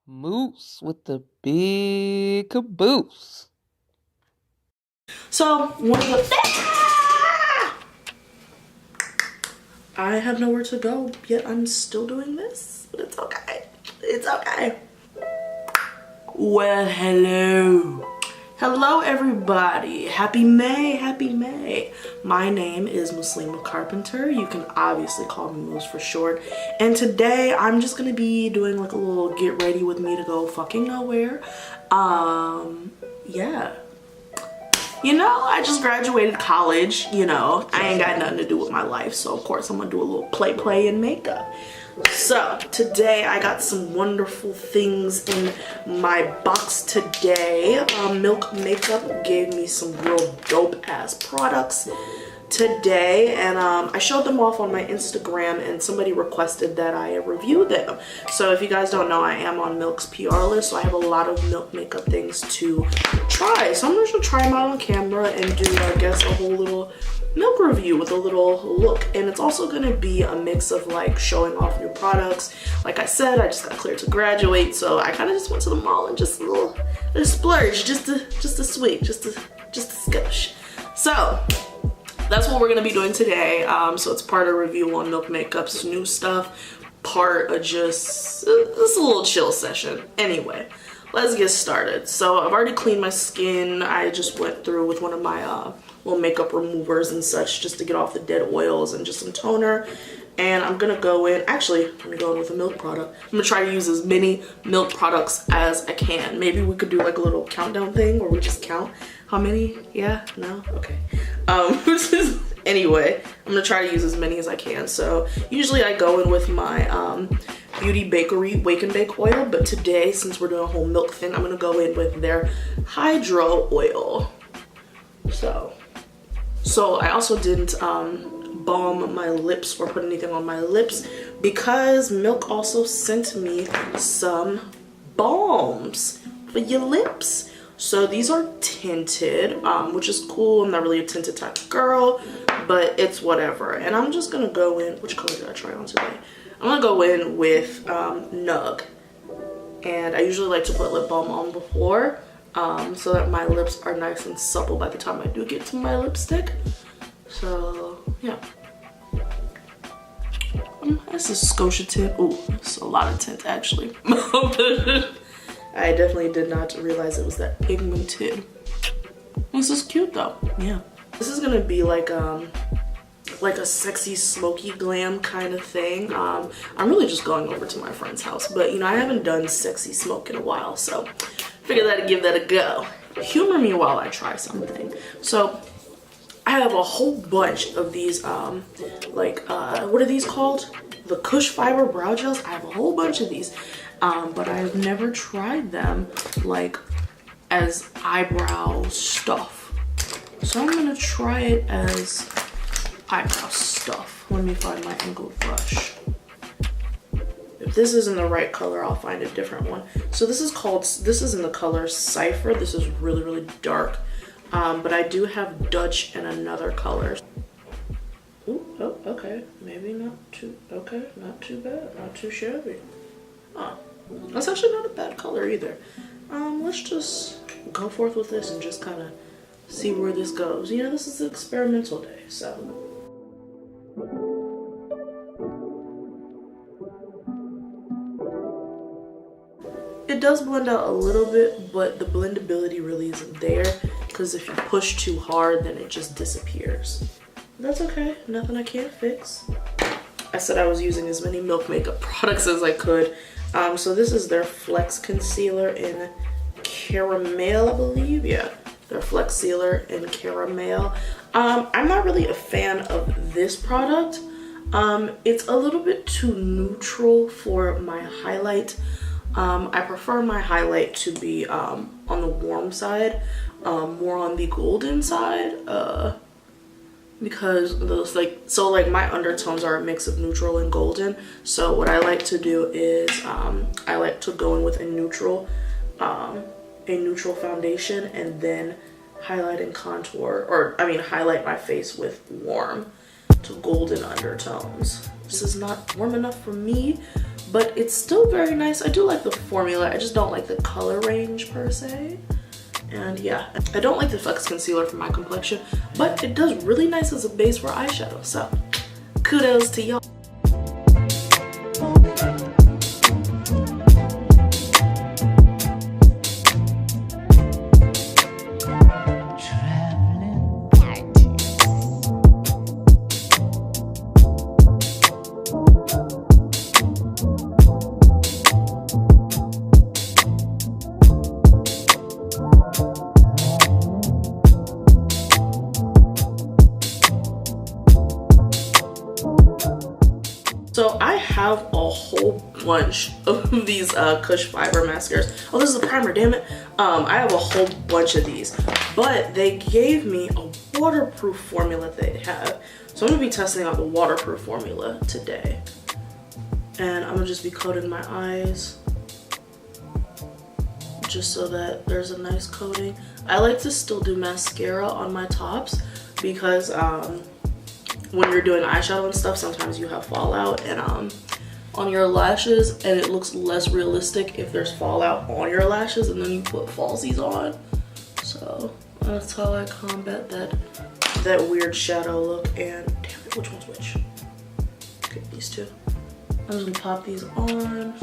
Moose with the big caboose. So, I have nowhere to go, yet I'm still doing this, but it's okay. It's okay. Well, hello. Hello, everybody. Happy May, happy May. My name is Muslima Carpenter. You can obviously call me Moose for short. And today, I'm just gonna be doing like a little get ready with me to go fucking nowhere. Yeah. You know, I just graduated college, you know. I ain't got nothing to do with my life, so of course I'm gonna do a little play in makeup. So today I got some wonderful things in my box today. Milk Makeup gave me some real dope ass products today, and I showed them off on my Instagram, and somebody requested that I review them. So if you guys don't know, I am on Milk's PR list, so I have a lot of Milk Makeup things to try. So I'm just gonna try them out on camera and do, I guess, a whole little Milk review with a little look. And it's also gonna be a mix of like showing off new products. Like I said, I just got cleared to graduate, so I kind of just went to the mall and just a splurge, just a sweet, just a skosh. So that's what we're gonna be doing today. So it's part of a review on Milk Makeup's new stuff, part of just it's a little chill session. Anyway, let's get started. So I've already cleaned my skin. I just went through with one of my little makeup removers and such just to get off the dead oils and just some toner. And I'm gonna go in, actually, let me go in with a Milk product. I'm gonna try to use as many Milk products as I can. Maybe we could do like a little countdown thing where we just count how many. Yeah, no, okay. Anyway, I'm gonna try to use as many as I can. So usually I go in with my Beauty Bakery Wake and Bake oil, but today, since we're doing a whole Milk thing, I'm gonna go in with their Hydro oil. So I also didn't balm my lips or put anything on my lips because Milk also sent me some balms for your lips. So these are tinted, which is cool. I'm not really a tinted type of girl, but it's whatever. And I'm just gonna go in, which color did I try on today? I'm gonna go in with Nugg. And I usually like to put lip balm on before, so that my lips are nice and supple by the time I do get to my lipstick. So yeah. This is Scotia tint. Oh, it's a lot of tint actually. I definitely did not realize it was that pigmented. This is cute though. Yeah. This is gonna be like a sexy smoky glam kind of thing. I'm really just going over to my friend's house, but you know, I haven't done sexy smoke in a while, so figured I'd give that a go. Humor me while I try something. So I have a whole bunch of these what are these called? The Kush fiber brow gels. I have a whole bunch of these, but I've never tried them like as eyebrow stuff. So I'm gonna try it as eyebrow stuff. Let me find my angled brush. If this isn't the right color, I'll find a different one. So this is in the color Cypher. This is really, really dark. But I do have Dutch in another color. Ooh, oh, okay. Maybe not too, okay, not too bad, not too shabby. Oh, that's actually not a bad color either. Let's just go forth with this and just kind of see where this goes. You know, this is an experimental day, so. It does blend out a little bit, but the blendability really isn't there because if you push too hard, then it just disappears. That's okay, nothing I can't fix. I said I was using as many Milk Makeup products as I could. So this is their Flex Concealer in Caramel, I believe. Yeah, their Flex Sealer in Caramel. I'm not really a fan of this product. It's a little bit too neutral for my highlight. I prefer my highlight to be on the warm side, more on the golden side, because those like my undertones are a mix of neutral and golden. So what I like to do is I like to go in with a neutral foundation and then highlight and contour, or I mean highlight my face with warm to golden undertones. This is not warm enough for me, but it's still very nice. I do like the formula. I just don't like the color range per se. And yeah, I don't like the Flex Concealer for my complexion, but it does really nice as a base for eyeshadow. So kudos to y'all. So I have a whole bunch of these Kush Fiber mascaras. Oh, this is the primer, damn it. I have a whole bunch of these, but they gave me a waterproof formula they have. So I'm gonna be testing out the waterproof formula today. And I'm gonna just be coating my eyes just so that there's a nice coating. I like to still do mascara on my tops because when you're doing eyeshadow and stuff, sometimes you have fallout and on your lashes, and it looks less realistic if there's fallout on your lashes and then you put falsies on. So that's how I combat that weird shadow look. And damn it, which one's which? Okay, these two. I'm just gonna pop these on.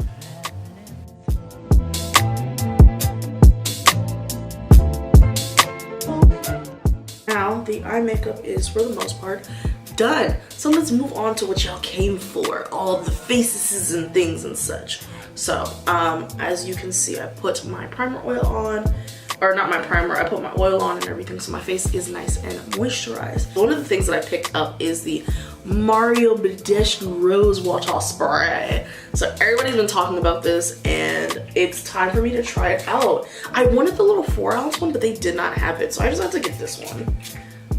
Now the eye makeup is, for the most part, done. So let's move on to what y'all came for, all the faces and things and such. So as you can see, I put my primer oil on, or not my primer, I put my oil on and everything, so my face is nice and moisturized. One of the things that I picked up is the Mario Badesque Rose Water Spray. So everybody's been talking about this and it's time for me to try it out. I wanted the little 4-ounce one, but they did not have it, so I just had to get this one.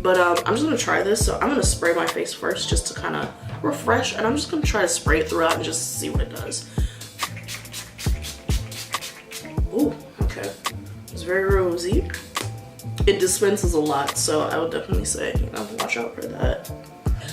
But I'm just gonna try this. So I'm gonna spray my face first just to kind of refresh, and I'm just gonna try to spray it throughout and just see what it does. Ooh, okay. It's very rosy. It dispenses a lot, so I would definitely say, you know, watch out for that.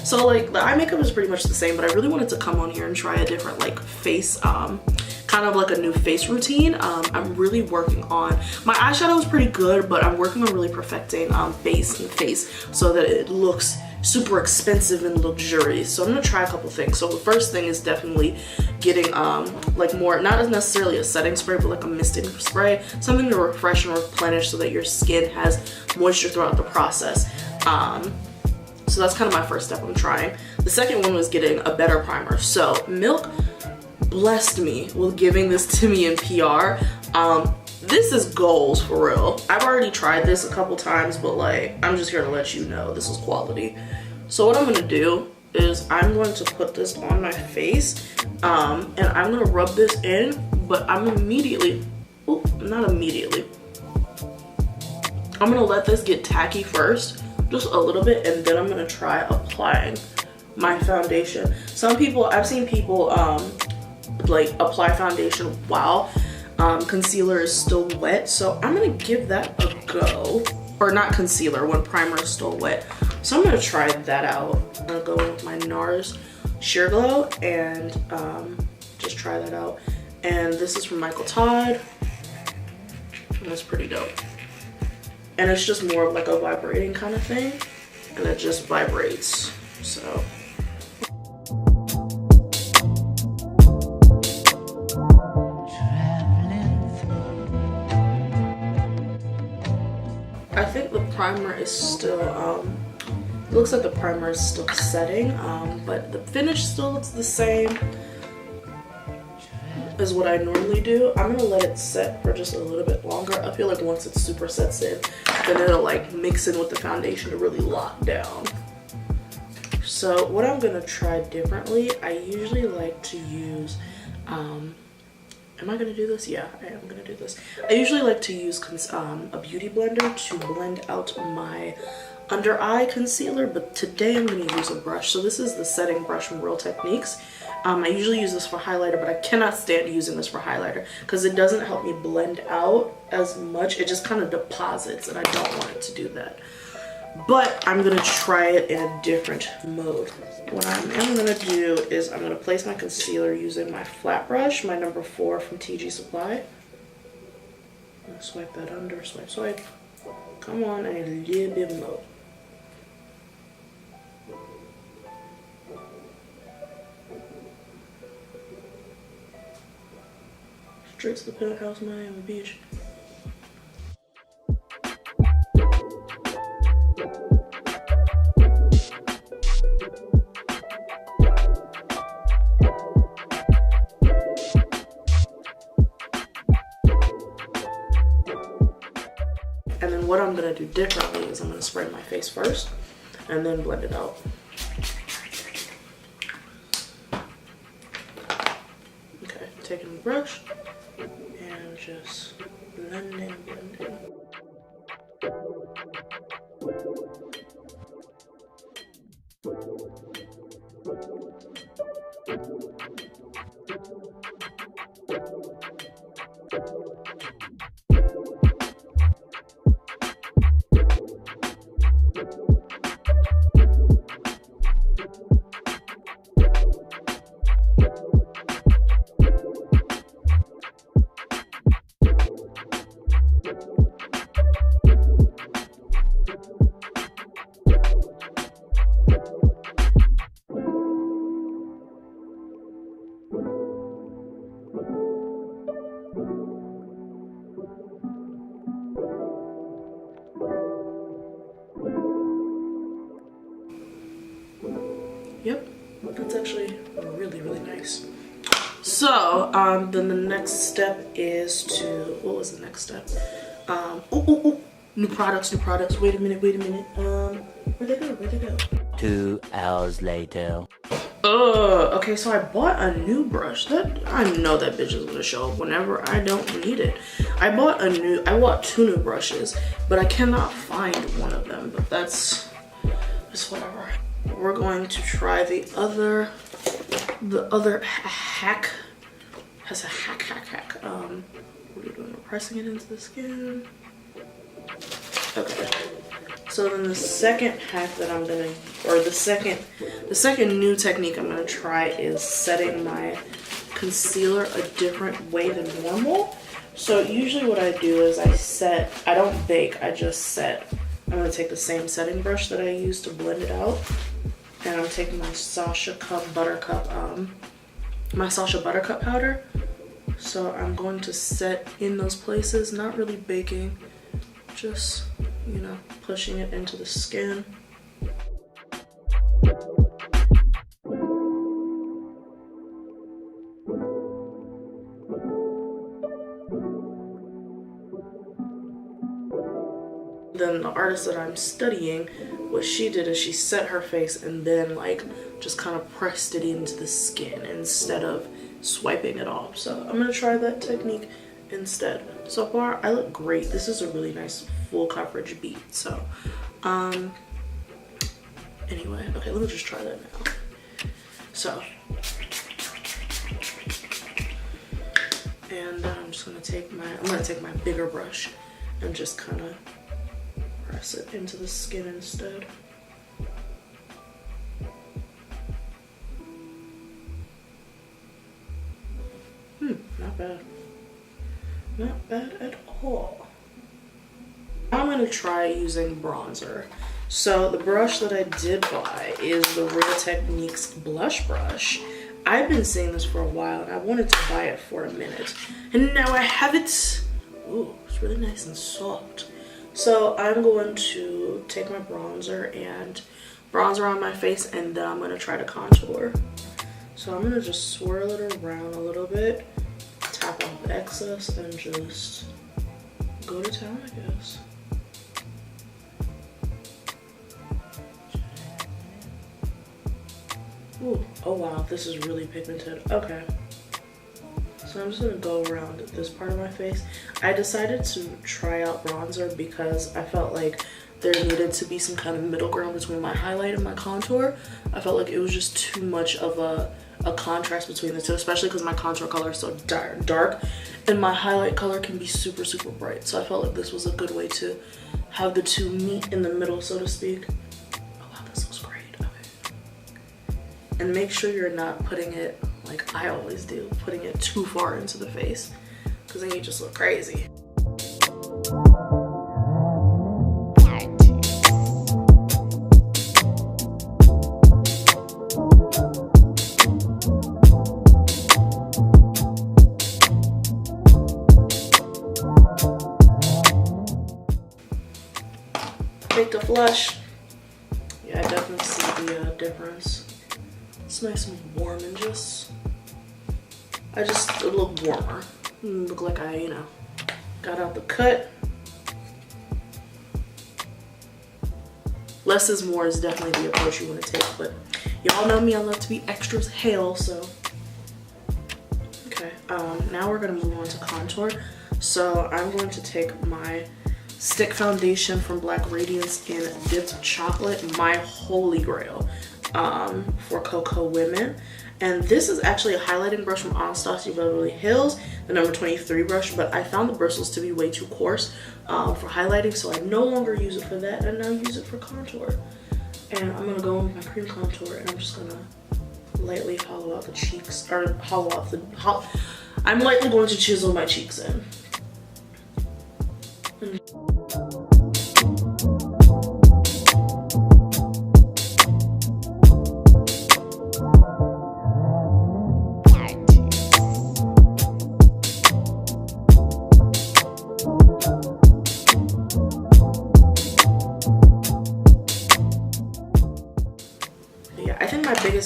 So like the eye makeup is pretty much the same, but I really wanted to come on here and try a different like face, kind of like a new face routine. I'm really working on, my eyeshadow is pretty good, but I'm working on really perfecting base and face so that it looks super expensive and luxurious. So I'm gonna try a couple things. So the first thing is definitely getting like more, not necessarily a setting spray, but like a misting spray, something to refresh and replenish so that your skin has moisture throughout the process. So that's kind of my first step I'm trying. The second one was getting a better primer. So Milk blessed me with giving this to me in PR. This is goals for real. I've already tried this a couple times, but like, I'm just here to let you know this is quality. So what I'm gonna do is I'm going to put this on my face, and I'm gonna rub this in, but I'm immediately, oh, not immediately. I'm gonna let this get tacky first, just a little bit, and then I'm gonna try applying my foundation. Some people, I've seen people like apply foundation while concealer is still wet, so I'm gonna give that a go. Or not concealer, when primer is still wet. So I'm gonna try that out. I'm gonna go with my NARS Sheer Glow and just try that out. And this is from Michael Todd, and it's pretty dope. And it's just more of like a vibrating kind of thing, and it just vibrates, so. I think the primer is still, it looks like the primer is still setting, but the finish still looks the same as what I normally do. I'm gonna let it set for just a little bit longer. I feel like once it super sets in, then it'll like mix in with the foundation to really lock down. So what I'm gonna try differently, I usually like to use, am I gonna do this? Yeah, I am gonna do this. I usually like to use a beauty blender to blend out my under eye concealer, but today I'm gonna use a brush. So this is the setting brush from Real Techniques. I usually use this for highlighter, but I cannot stand using this for highlighter because it doesn't help me blend out as much. It just kind of deposits, and I don't want it to do that. but I'm gonna try it in a different mode. What I am gonna do is I'm gonna place my concealer using my flat brush, my number 4 from TG Supply. I'm gonna swipe that under, swipe, swipe. Come on, a little bit more. Straight to the penthouse, Miami Beach. And then what I'm gonna do differently is I'm gonna spray my face first and then blend it out. Okay, taking the brush and just blending. Yep, that's actually really, really nice. So, then the next step is to, what was the next step? New products. Wait a minute. Where'd they go? 2 hours later. Okay, so I bought a new brush. I know that bitch is gonna show up whenever I don't need it. I bought 2 new brushes, but I cannot find one of them, but that's whatever. We're going to try the other hack. Has a hack. What are we doing? We're pressing it into the skin. Okay. So then the second hack that I'm gonna, or the second new technique I'm gonna try is setting my concealer a different way than normal. So usually what I do is I don't bake, I just set. I'm gonna take the same setting brush that I use to blend it out. And I'm taking my Sacha Buttercup powder. So I'm going to set in those places, not really baking, just, you know, pushing it into the skin. Then the artist that I'm studying, what she did is she set her face and then like just kind of pressed it into the skin instead of swiping it off. So I'm gonna try that technique instead. So far I look great. This is a really nice full coverage beat. So anyway, okay, let me just try that now. So, and I'm just gonna take my bigger brush and just kind of press it into the skin instead. Not bad. Not bad at all. I'm gonna try using bronzer. So the brush that I did buy is the Real Techniques blush brush. I've been seeing this for a while and I wanted to buy it for a minute. And now I have it. Ooh, it's really nice and soft. So I'm going to take my bronzer on my face, and then I'm gonna try to contour. So I'm gonna just swirl it around a little bit, tap off the excess, and just go to town, I guess. Ooh, oh wow, this is really pigmented. Okay. So I'm just gonna go around this part of my face. I decided to try out bronzer because I felt like there needed to be some kind of middle ground between my highlight and my contour. I felt like it was just too much of a contrast between the two, especially because my contour color is so dark. and my highlight color can be super, super bright. So I felt like this was a good way to have the two meet in the middle, so to speak. Oh wow, this looks great. Okay. And make sure you're not putting it, like I always do, putting it too far into the face, because then you just look crazy. Make the flush. Yeah, I definitely see the difference. It's nice and warm and just it look warmer. Look like I, you know, got out the cut. Less is more is definitely the approach you want to take, but y'all know me, I love to be extra as hell, so. Okay, now we're gonna move on to contour. So I'm going to take my stick foundation from Black Radiance in Dipped Chocolate, my holy grail for Cocoa Women. And this is actually a highlighting brush from Anastasia Beverly Hills, the number 23 brush, but I found the bristles to be way too coarse for highlighting, so I no longer use it for that, and now use it for contour. And I'm gonna go in with my cream contour, and I'm just gonna lightly hollow out the cheeks, or I'm lightly going to chisel my cheeks in.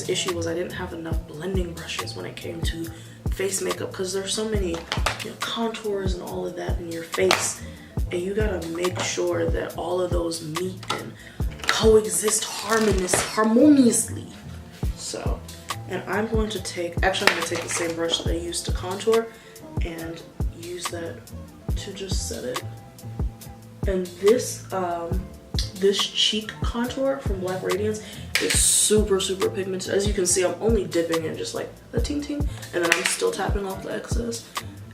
Issue was I didn't have enough blending brushes when it came to face makeup, because there's so many, you know, contours and all of that in your face, and you gotta make sure that all of those meet and coexist harmoniously. So, and I'm going to take, actually I'm going to take the same brush that I used to contour and use that to just set it. And this this cheek contour from Black Radiance is super, super pigmented. As you can see, I'm only dipping in just like a ting ting, and then I'm still tapping off the excess.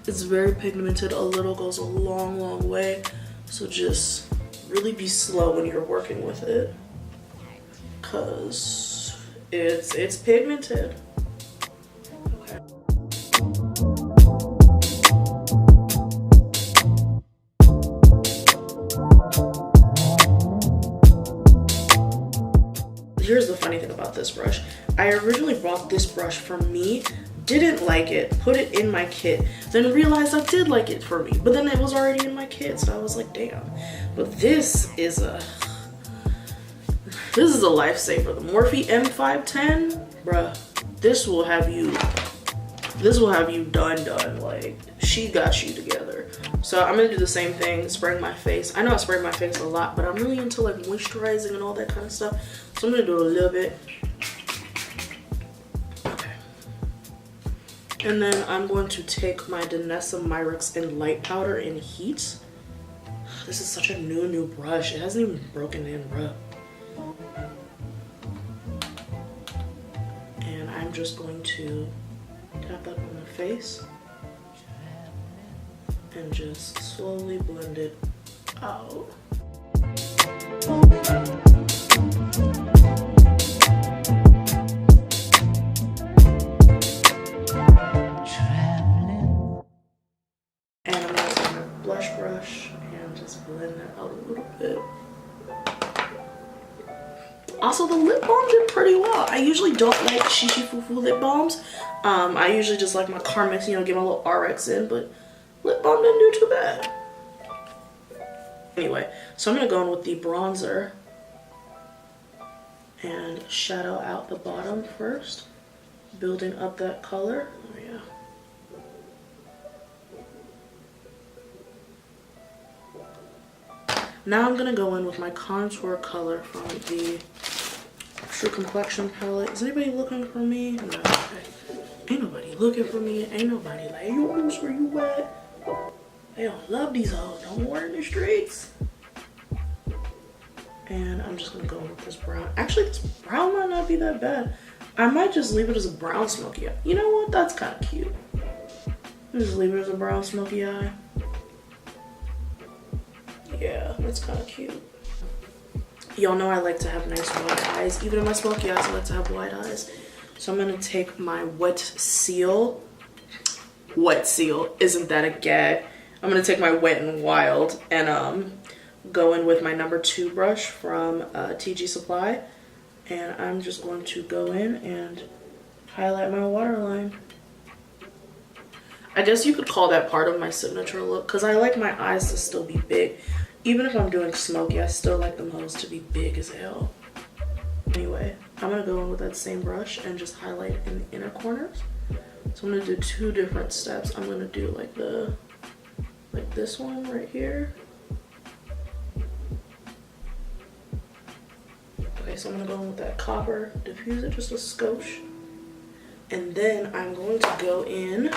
It's very pigmented. A little goes a long, long way. So just really be slow when you're working with it, cause it's pigmented. Okay. Here's the funny thing about this brush. I originally bought this brush for me, didn't like it, put it in my kit, then realized I did like it for me, but then it was already in my kit, so I was like, damn. But this is a lifesaver. The Morphe M510, bruh, this will have you done, like, she got you together. So I'm gonna do the same thing, spraying my face. I know I spray my face a lot, but I'm really into like moisturizing and all that kind of stuff. So I'm gonna do a little bit. Okay. And then I'm going to take my Danessa Myricks Enlight powder in Heat. This is such a new brush. It hasn't even broken in, bruh. And I'm just going to tap that on my face and just slowly blend it out. And I'm gonna take my blush brush and just blend that out a little bit. Also, the lip balm did pretty well. I usually don't like shishi fufu lip balms. I usually just like my Carmex, you know, get my little RX in, but lip balm didn't do too bad. Anyway, so I'm gonna go in with the bronzer and shadow out the bottom first, building up that color. Oh yeah. Now I'm gonna go in with my contour color from the True Complexion palette. Is anybody looking for me? No, okay. Ain't nobody looking for me. Ain't nobody like, yo, where you at? They don't love these hoes no more in the streets. And I'm just gonna go with this brown. Actually, this brown might not be that bad. I might just leave it as a brown smoky. You know what? That's kind of cute. Just leave it as a brown smoky eye. Yeah, that's kind of cute. Y'all know I like to have nice white eyes. Even in my smoky eyes, I like to have white eyes. So I'm gonna take my Wet Seal. Isn't that a gag? I'm gonna take my Wet n Wild and go in with my number 2 brush from TG Supply. And I'm just going to go in and highlight my waterline. I guess you could call that part of my signature look because I like my eyes to still be big. Even if I'm doing smoky, I still like them hoes to be big as hell. Anyway, I'm gonna go in with that same brush and just highlight in the inner corners. So I'm gonna do 2 different steps. I'm gonna do like this one right here. Okay, so I'm gonna go in with that copper, diffuse it just a skosh. And then I'm going to go in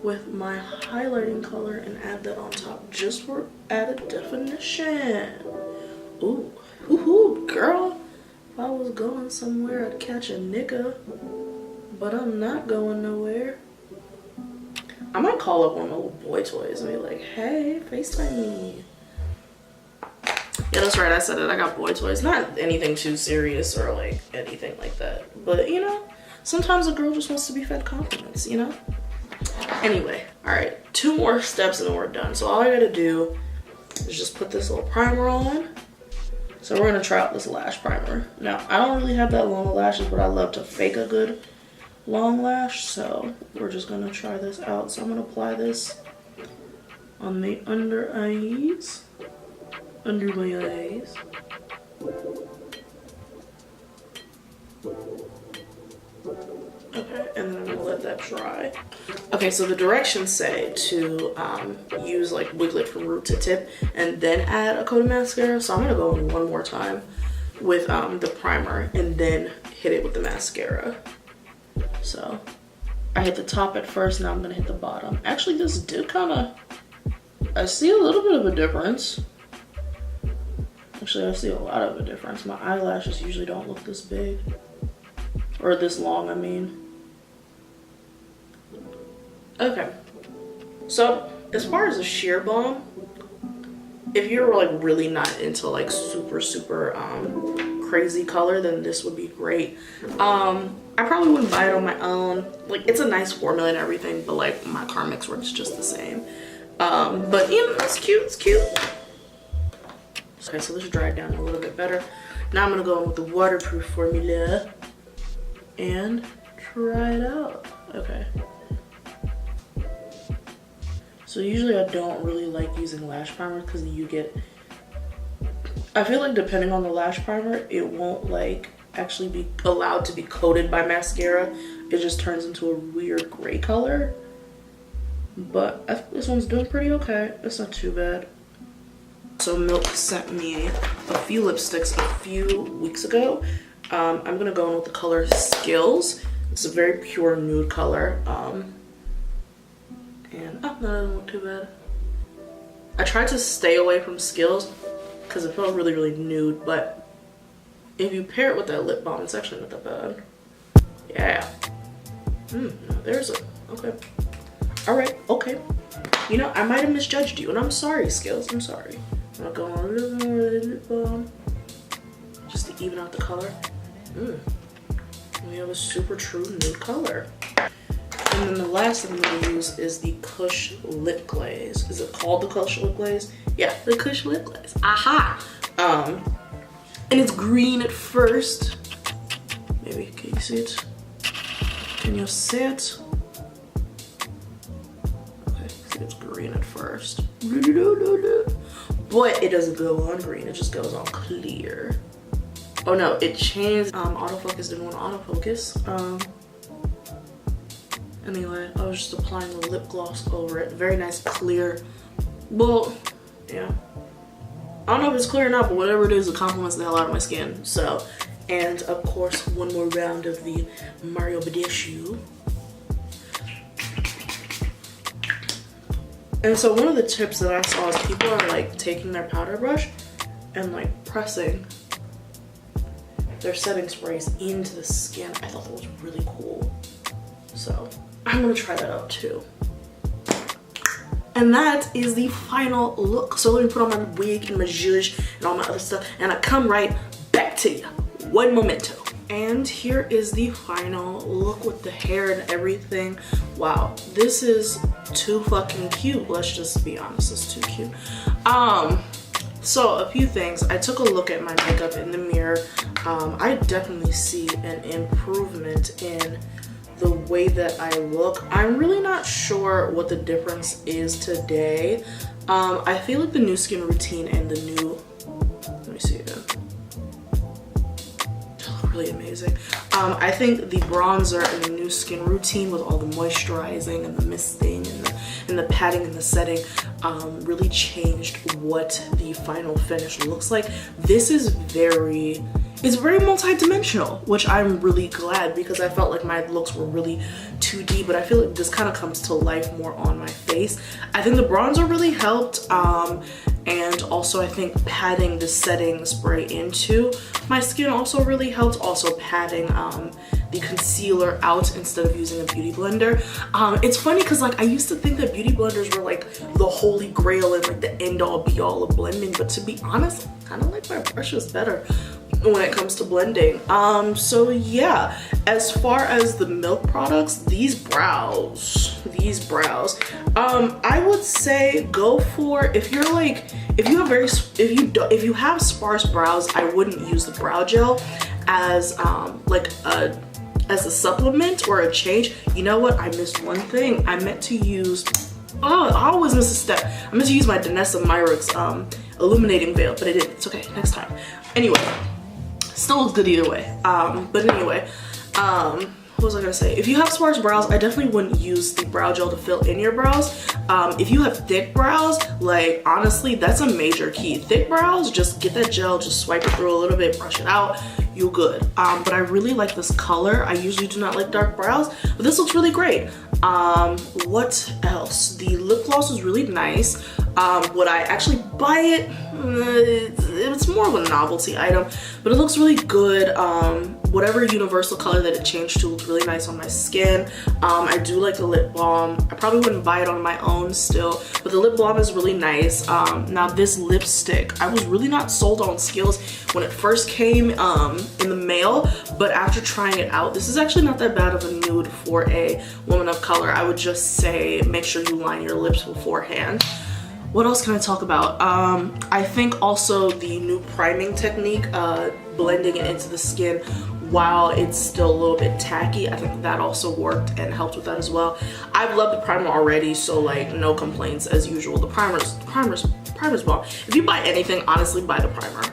with my highlighting color and add that on top just for added definition. Ooh, ooh, girl. If I was going somewhere, I'd catch a nigga, but I'm not going nowhere. I might call up one of my little boy toys and be like, hey, FaceTime me. Yeah, that's right, I said it, I got boy toys. Not anything too serious or like anything like that. But you know, sometimes a girl just wants to be fed compliments, you know? Anyway, all right, 2 more steps and then we're done. So all I gotta do is just put this little primer on. So we're gonna try out this lash primer. Now, I don't really have that long lashes, but I love to fake a good long lash. So we're just gonna try this out. So I'm gonna apply this on the under eyes. Under my eyes. Okay, and then I'm gonna let that dry. Okay, so the directions say to use like wiggle it from root to tip and then add a coat of mascara. So I'm gonna go in one more time with the primer and then hit it with the mascara. So I hit the top at first, now I'm gonna hit the bottom. Actually, this did I see a little bit of a difference. Actually, I see a lot of a difference. My eyelashes usually don't look this big. Or this long, I mean. Okay. So, as far as a sheer balm, if you're like really not into like super crazy color, then this would be great. I probably wouldn't buy it on my own. Like, it's a nice formula and everything, but like my Carmex works just the same. But you know, it's cute, it's cute. Okay, so this dried down a little bit better. Now I'm gonna go in with the waterproof formula and try it out. Okay. So usually I don't really like using lash primer because I feel like depending on the lash primer, it won't like actually be allowed to be coated by mascara. It just turns into a weird gray color. But I think this one's doing pretty okay. It's not too bad. So Milk sent me a few lipsticks a few weeks ago. I'm gonna go in with the color Skills. It's a very pure nude color. And that doesn't look too bad. I tried to stay away from Skills because it felt really, really nude, but if you pair it with that lip balm, it's actually not that bad. Yeah. There's a, okay. All right, okay. You know, I might have misjudged you, and I'm sorry, Skills, I'm sorry. I'm gonna go on a little more lip balm just to even out the color. We have a super true nude color. And then the last thing I'm gonna use is the Kush lip glaze. Is it called the Kush lip glaze? Yeah, the Kush lip glaze. Aha! And it's green at first. Maybe, can you see it? Can you see it? Okay, see it's green at first. But it doesn't go on green, it just goes on clear. Oh no, it changed. Autofocus didn't want to autofocus. Anyway, I was just applying the lip gloss over it. Very nice, clear. Well, yeah. I don't know if it's clear or not, but whatever it is, it complements the hell out of my skin. So, and of course, one more round of the Mario Badescu. And so one of the tips that I saw is people are like taking their powder brush and like pressing their setting sprays into the skin. I thought that was really cool. So I'm gonna try that out too. And that is the final look. So let me put on my wig and my zhuzh and all my other stuff, and I come right back to you. One momento. And here is the final look with the hair and everything. Wow, this is too fucking cute. Let's just be honest, it's too cute. So a few things. I took a look at my makeup in the mirror. I definitely see an improvement in the way that I look. I'm really not sure what the difference is today. I feel like the new skin routine and the new, let me see again. Really amazing. I think the bronzer and the new skin routine with all the moisturizing and the misting and the patting and the setting really changed what the final finish looks like. This is it's very multi-dimensional, which I'm really glad, because I felt like my looks were really 2D, but I feel like this kind of comes to life more on my face. I think the bronzer really helped, and also I think patting the setting spray into my skin also really helped. Also patting the concealer out instead of using a beauty blender. It's funny because like I used to think that beauty blenders were like the holy grail and like the end all be all of blending, but to be honest, I kind of like my brushes better when it comes to blending. So yeah, as far as the Milk products, these brows, I would say go for, if you have sparse brows, I wouldn't use the brow gel as as a supplement or a change. You know what, I missed one thing. I meant to use, I always miss a step. I meant to use my Danessa Myricks illuminating veil, but I didn't. It's okay, next time. Anyway, still looks good either way. But anyway, what was I gonna say? If you have sparse brows, I definitely wouldn't use the brow gel to fill in your brows. If you have thick brows, like honestly, that's a major key. Thick brows, just get that gel, just swipe it through a little bit, brush it out, you're good. But I really like this color. I usually do not like dark brows, but this looks really great. What else? The lip gloss is really nice. Would I actually buy it? It's more of a novelty item, but it looks really good. Whatever universal color that it changed to looks really nice on my skin. I do like the lip balm. I probably wouldn't buy it on my own still, but the lip balm is really nice. Now this lipstick, I was really not sold on Skills when it first came in the mail, but after trying it out, this is actually not that bad of a nude for a woman of color. I would just say make sure you line your lips beforehand. What else can I talk about? I think also the new priming technique, blending it into the skin while it's still a little bit tacky, I think that also worked and helped with that as well. I've loved the primer already, so like no complaints as usual. The primer's bomb. If you buy anything, honestly buy the primer.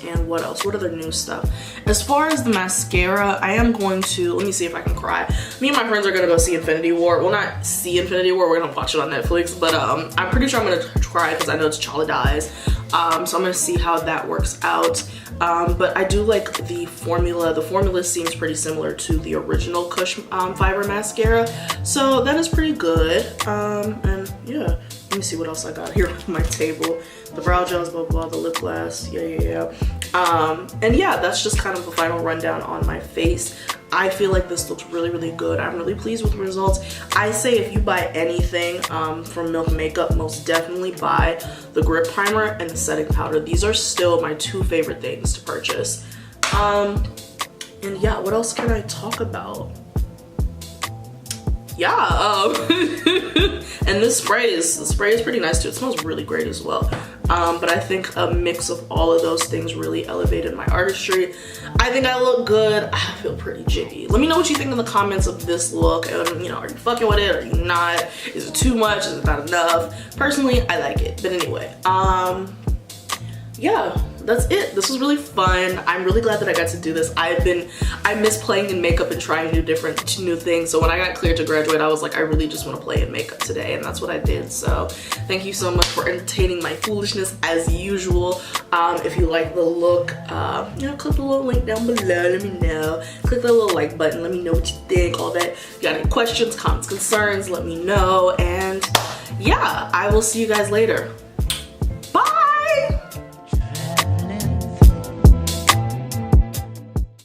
And what else? What other new stuff? As far as the mascara, I am going to, let me see if I can cry. Me and my friends are gonna go see Infinity War. Well, not see Infinity War, we're gonna watch it on Netflix, but I'm pretty sure I'm gonna cry because I know T'Challa dies. So I'm gonna see how that works out. But I do like the formula. The formula seems pretty similar to the original Kush fiber mascara, so that is pretty good. And yeah, let me see what else I got here on my table. The brow gels, blah blah, the lip gloss, yeah. And yeah, that's just kind of a final rundown on my face. I feel like this looks really, really good. I'm really pleased with the results. I say if you buy anything from Milk Makeup, most definitely buy the grip primer and the setting powder. These are still my two favorite things to purchase. And yeah, what else can I talk about? Yeah, and this spray is pretty nice too. It smells really great as well. But I think a mix of all of those things really elevated my artistry. I think I look good. I feel pretty jiggy. Let me know what you think in the comments of this look. And, you know, are you fucking with it? Are you not? Is it too much? Is it not enough? Personally, I like it. But anyway, yeah, that's it. This was really fun. I'm really glad that I got to do this. I miss playing in makeup and trying new things. So when I got cleared to graduate, I was like, I really just want to play in makeup today, and that's what I did. So thank you so much for entertaining my foolishness as usual. If you like the look, you know, click the little link down below. Let me know. Click the little like button. Let me know what you think. All that. If you got any questions, comments, concerns, let me know. And yeah, I will see you guys later.